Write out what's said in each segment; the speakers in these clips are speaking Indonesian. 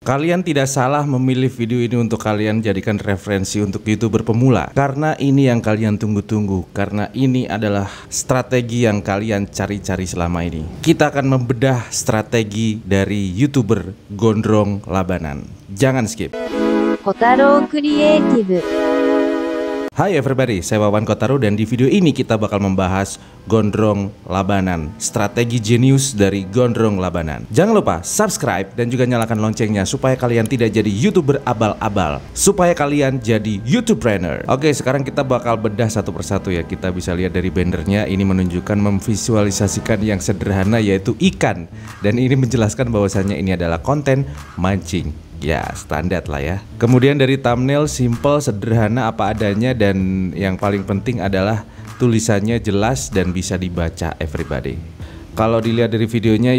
Kalian tidak salah memilih video ini untuk kalian jadikan referensi untuk YouTuber pemula. Karena ini yang kalian tunggu-tunggu. Karena ini adalah strategi yang kalian cari-cari selama ini. Kita akan membedah strategi dari YouTuber Gondrong Labanan. Jangan skip. Kotaro Creative. Hai everybody, saya Wawan Kotaro dan di video ini kita bakal membahas Gondrong Labanan, strategi jenius dari Gondrong Labanan. Jangan lupa subscribe dan juga nyalakan loncengnya supaya kalian tidak jadi YouTuber abal-abal, supaya kalian jadi YouTubepreneur. Oke, sekarang kita bakal bedah satu persatu ya. Kita bisa lihat dari bannernya, ini menunjukkan memvisualisasikan yang sederhana yaitu ikan, dan ini menjelaskan bahwasannya ini adalah konten mancing. Ya, standar lah ya. Kemudian dari thumbnail simple, sederhana, apa adanya, dan yang paling penting adalah tulisannya jelas dan bisa dibaca everybody. Kalau dilihat dari videonya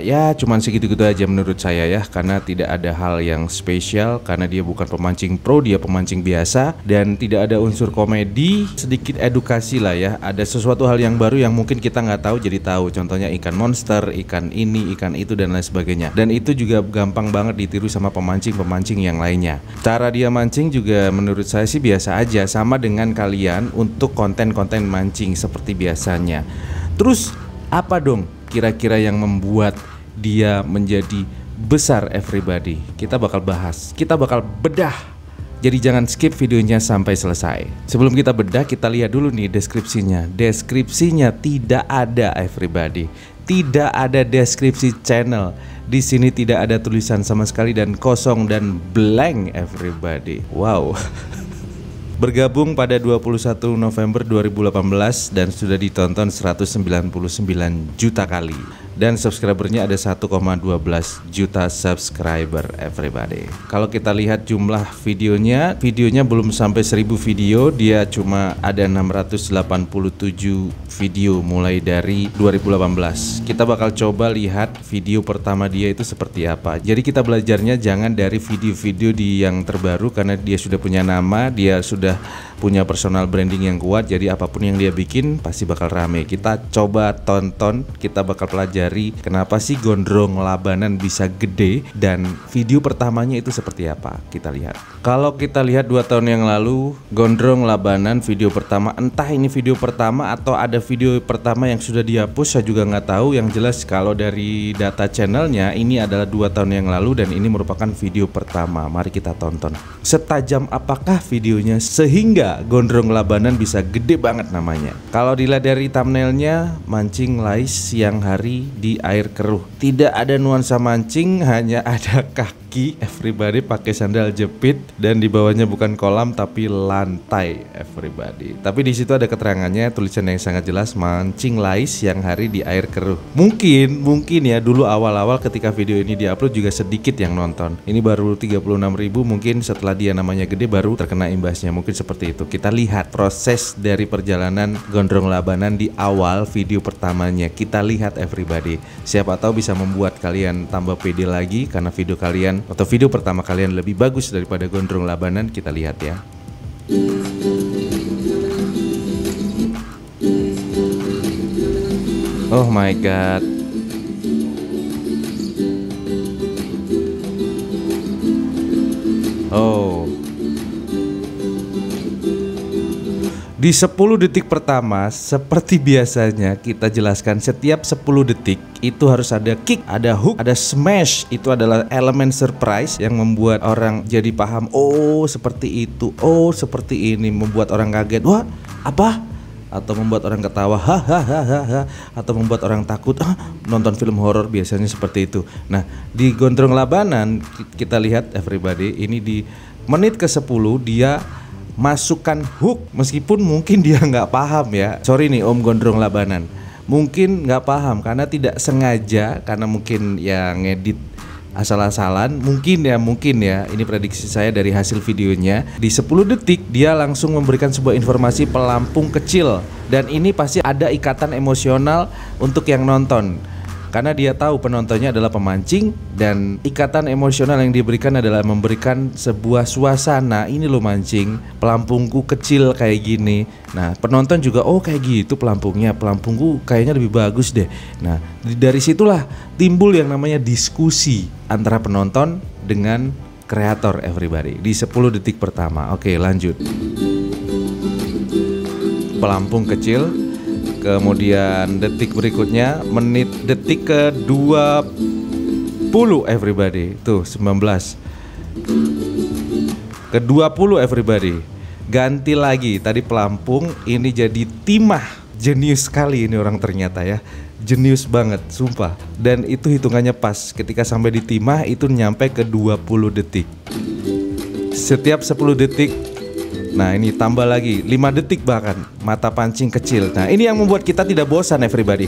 ya cuman segitu-gitu aja menurut saya ya, karena tidak ada hal yang spesial, karena dia bukan pemancing pro, dia pemancing biasa, dan tidak ada unsur komedi, sedikit edukasi lah ya. Ada sesuatu hal yang baru yang mungkin kita nggak tahu jadi tahu, contohnya ikan monster, ikan ini, ikan itu, dan lain sebagainya. Dan itu juga gampang banget ditiru sama pemancing-pemancing yang lainnya. Cara dia mancing juga menurut saya sih biasa aja, sama dengan kalian untuk konten-konten mancing seperti biasanya. Terus apa dong kira-kira yang membuat dia menjadi besar everybody? Kita bakal bahas, kita bakal bedah. Jadi jangan skip videonya sampai selesai. Sebelum kita bedah, kita lihat dulu nih deskripsinya. Deskripsinya tidak ada everybody. Tidak ada deskripsi channel. Di sini tidak ada tulisan sama sekali dan kosong dan blank everybody. Wow. Bergabung pada 21 November 2018 dan sudah ditonton 199 juta kali. Dan subscribernya ada 1,12 juta subscriber everybody. Kalau kita lihat jumlah videonya belum sampai 1000 video, dia cuma ada 687 video mulai dari 2018. Kita bakal coba lihat video pertama dia itu seperti apa. Jadi kita belajarnya jangan dari video-video yang terbaru, karena dia sudah punya nama, dia sudah punya personal branding yang kuat, jadi apapun yang dia bikin pasti bakal rame. Kita coba tonton, kita bakal pelajari kenapa sih Gondrong Labanan bisa gede dan video pertamanya itu seperti apa. Kita lihat. Kalau kita lihat 2 tahun yang lalu, Gondrong Labanan video pertama, entah ini video pertama atau ada video pertama yang sudah dihapus, saya juga nggak tahu. Yang jelas kalau dari data channelnya ini adalah 2 tahun yang lalu dan ini merupakan video pertama. Mari kita tonton. Setajam apakah videonya sehingga Gondrong Labanan bisa gede banget namanya. Kalau dilihat dari thumbnailnya, mancing lais siang hari di air keruh. Tidak ada nuansa mancing, hanya ada kaki everybody pakai sandal jepit, dan di bawahnya bukan kolam tapi lantai everybody. Tapi di situ ada keterangannya, tulisan yang sangat jelas, mancing lais siang hari di air keruh. Mungkin ya dulu awal-awal ketika video ini diupload juga sedikit yang nonton. Ini baru 36.000, mungkin setelah dia namanya gede baru terkena imbasnya, mungkin seperti itu. Kita lihat proses dari perjalanan Gondrong Labanan di awal video pertamanya. Kita lihat everybody. Siapa tahu bisa membuat kalian tambah pede lagi karena video kalian atau video pertama kalian lebih bagus daripada Gondrong Labanan. Kita lihat ya. Oh my god. Oh. Di 10 detik pertama, seperti biasanya kita jelaskan, setiap 10 detik itu harus ada kick, ada hook, ada smash. Itu adalah elemen surprise yang membuat orang jadi paham, oh seperti itu, oh seperti ini, membuat orang kaget, wah apa? Atau membuat orang ketawa, hahaha, atau membuat orang takut, nonton film horor biasanya seperti itu. Nah, di Gondrong Labanan kita lihat everybody, ini di menit ke-10 dia masukkan hook, meskipun mungkin dia nggak paham ya. Sorry nih Om Gondrong Labanan, mungkin nggak paham karena tidak sengaja, karena mungkin ya ngedit asal-asalan, mungkin ya ini prediksi saya dari hasil videonya. Di 10 detik dia langsung memberikan sebuah informasi pelampung kecil, dan ini pasti ada ikatan emosional untuk yang nonton. karena dia tahu penontonnya adalah pemancing, dan ikatan emosional yang diberikan adalah memberikan sebuah suasana. Ini lo mancing, pelampungku kecil kayak gini. Nah penonton juga oh kayak gitu pelampungnya, pelampungku kayaknya lebih bagus deh. Nah dari situlah timbul yang namanya diskusi antara penonton dengan kreator everybody di 10 detik pertama. Oke, lanjut. Pelampung kecil, kemudian detik berikutnya detik ke 20 everybody. Tuh 19 ke 20 everybody. Ganti lagi, tadi pelampung, ini jadi timah. Jenius sekali ini orang ternyata ya. Jenius banget, sumpah. Dan itu hitungannya pas. Ketika sampai di timah itu nyampe ke 20 detik. Setiap 10 detik. Nah ini tambah lagi 5 detik bahkan. Mata pancing kecil. Nah ini yang membuat kita tidak bosan everybody.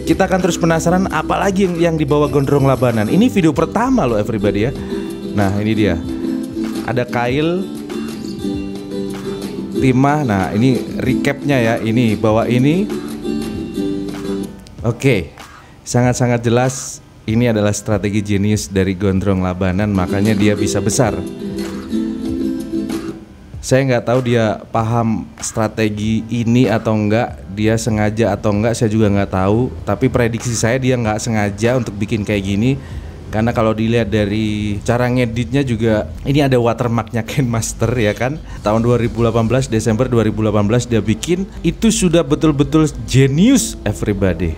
Kita akan terus penasaran apalagi yang dibawa Gondrong Labanan. Ini video pertama loh everybody ya. Nah ini dia. Ada kail, timah. Nah ini recapnya ya. Ini bawa ini. Oke, sangat-sangat jelas ini adalah strategi jenius dari Gondrong Labanan, makanya dia bisa besar. Saya nggak tahu dia paham strategi ini atau enggak, dia sengaja atau enggak, saya juga nggak tahu. Tapi prediksi saya dia nggak sengaja untuk bikin kayak gini, karena kalau dilihat dari cara ngeditnya juga ini ada watermarknya Ken Master ya kan. Tahun 2018, Desember 2018 dia bikin, itu sudah betul-betul jenius everybody.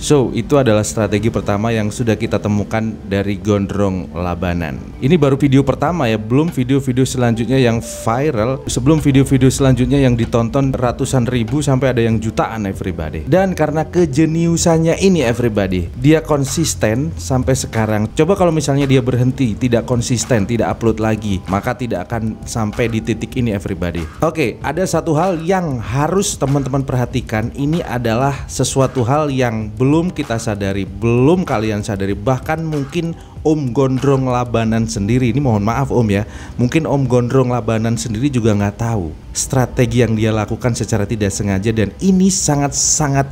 So, itu adalah strategi pertama yang sudah kita temukan dari Gondrong Labanan. Ini baru video pertama ya, belum video-video selanjutnya yang viral, sebelum video-video selanjutnya yang ditonton ratusan ribu sampai ada yang jutaan everybody. Dan karena kejeniusannya ini everybody, dia konsisten sampai sekarang. Coba kalau misalnya dia berhenti, tidak konsisten, tidak upload lagi, maka tidak akan sampai di titik ini everybody. Oke, ada satu hal yang harus teman-teman perhatikan. Ini adalah sesuatu hal yang belum kita sadari, belum kalian sadari, bahkan mungkin Om Gondrong Labanan sendiri, ini mohon maaf Om ya, mungkin Om Gondrong Labanan sendiri juga nggak tahu strategi yang dia lakukan secara tidak sengaja, dan ini sangat-sangat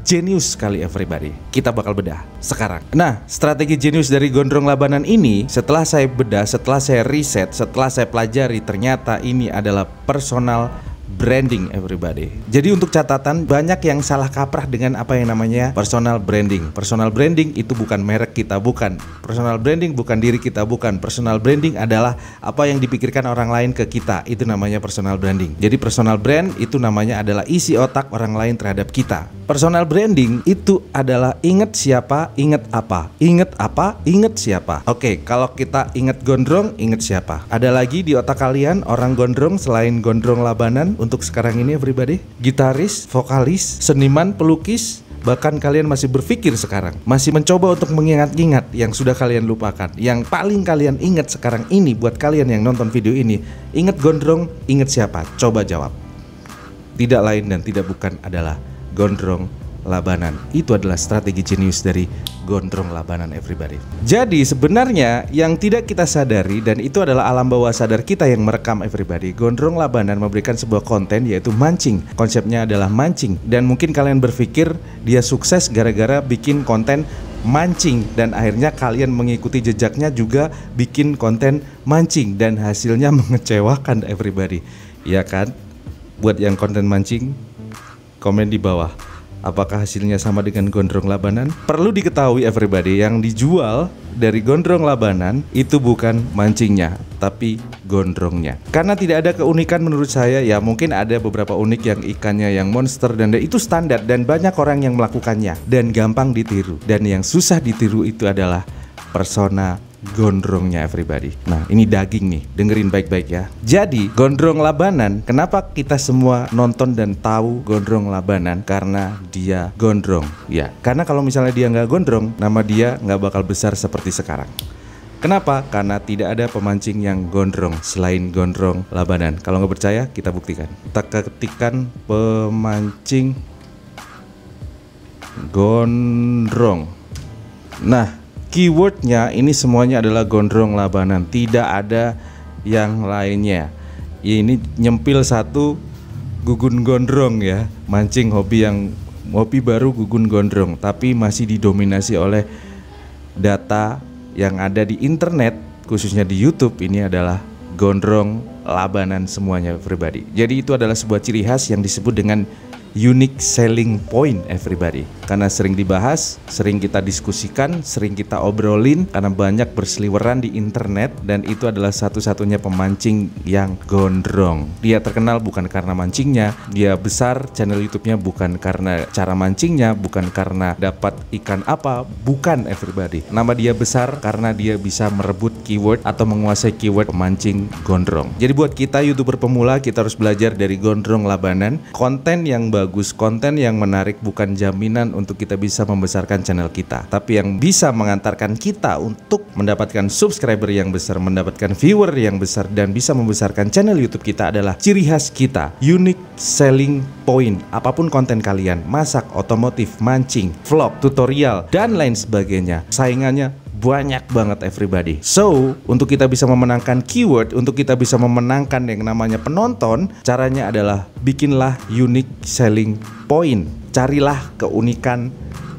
jenius sekali everybody. Kita bakal bedah sekarang. Nah, strategi jenius dari Gondrong Labanan ini setelah saya bedah, setelah saya riset, setelah saya pelajari, ternyata ini adalah personal branding everybody. Jadi untuk catatan, banyak yang salah kaprah dengan apa yang namanya personal branding. Personal branding itu bukan merek kita, bukan. Personal branding bukan diri kita, bukan. Personal branding adalah apa yang dipikirkan orang lain ke kita. Itu namanya personal branding. Jadi personal brand itu namanya adalah isi otak orang lain terhadap kita. Personal branding itu adalah ingat siapa, ingat apa. Ingat apa, ingat siapa. Oke, kalau kita ingat Gondrong, ingat siapa. Ada lagi di otak kalian orang Gondrong selain Gondrong Labanan untuk sekarang ini everybody? Gitaris, vokalis, seniman, pelukis, bahkan kalian masih berpikir sekarang, masih mencoba untuk mengingat-ingat yang sudah kalian lupakan. Yang paling kalian ingat sekarang ini buat kalian yang nonton video ini, ingat Gondrong, ingat siapa? Coba jawab. Tidak lain dan tidak bukan adalah Gondrong Labanan. Itu adalah strategi jenius dari Gondrong Labanan everybody. Jadi sebenarnya yang tidak kita sadari, dan itu adalah alam bawah sadar kita yang merekam everybody, Gondrong Labanan memberikan sebuah konten yaitu mancing. Konsepnya adalah mancing, dan mungkin kalian berpikir dia sukses gara-gara bikin konten mancing, dan akhirnya kalian mengikuti jejaknya juga bikin konten mancing, dan hasilnya mengecewakan everybody. Ya kan? Buat yang konten mancing, komen di bawah. Apakah hasilnya sama dengan Gondrong Labanan? Perlu diketahui everybody, yang dijual dari Gondrong Labanan itu bukan mancingnya, tapi gondrongnya. Karena tidak ada keunikan menurut saya, ya mungkin ada beberapa unik yang ikannya yang monster, dan itu standar, dan banyak orang yang melakukannya dan gampang ditiru. Dan yang susah ditiru itu adalah persona gondrongnya everybody. Nah ini daging nih, dengerin baik-baik ya. Jadi Gondrong Labanan, kenapa kita semua nonton dan tahu Gondrong Labanan? Karena dia gondrong. Ya, karena kalau misalnya dia nggak gondrong, nama dia nggak bakal besar seperti sekarang. Kenapa? Karena tidak ada pemancing yang gondrong selain Gondrong Labanan. Kalau nggak percaya, kita buktikan. Kita ketikkan pemancing gondrong. Nah, keywordnya ini semuanya adalah Gondrong Labanan, tidak ada yang lainnya. Ini nyempil satu gugun gondrong ya, mancing hobi baru gugun gondrong, tapi masih didominasi oleh data yang ada di internet, khususnya di YouTube. Ini adalah Gondrong Labanan semuanya everybody. Jadi itu adalah sebuah ciri khas yang disebut dengan unique selling point everybody. karena sering dibahas, sering kita diskusikan, sering kita obrolin karena banyak berseliweran di internet, dan itu adalah satu-satunya pemancing yang gondrong. Dia terkenal bukan karena mancingnya, dia besar channel YouTube-nya bukan karena cara mancingnya, bukan karena dapat ikan apa, bukan everybody. Nama dia besar karena dia bisa merebut keyword atau menguasai keyword pemancing gondrong. Jadi buat kita YouTuber pemula, kita harus belajar dari Gondrong Labanan. Konten yang bagus, konten yang menarik bukan jaminan untuk kita bisa membesarkan channel kita, tapi yang bisa mengantarkan kita untuk mendapatkan subscriber yang besar, mendapatkan viewer yang besar, dan bisa membesarkan channel YouTube kita adalah ciri khas kita, unique selling point. Apapun konten kalian, masak, otomotif, mancing, vlog, tutorial, dan lain sebagainya, saingannya banyak banget everybody. So, untuk kita bisa memenangkan keyword, untuk kita bisa memenangkan yang namanya penonton, caranya adalah bikinlah unique selling point. Carilah keunikan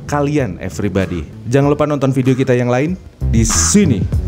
kalian everybody. Jangan lupa nonton video kita yang lain di sini.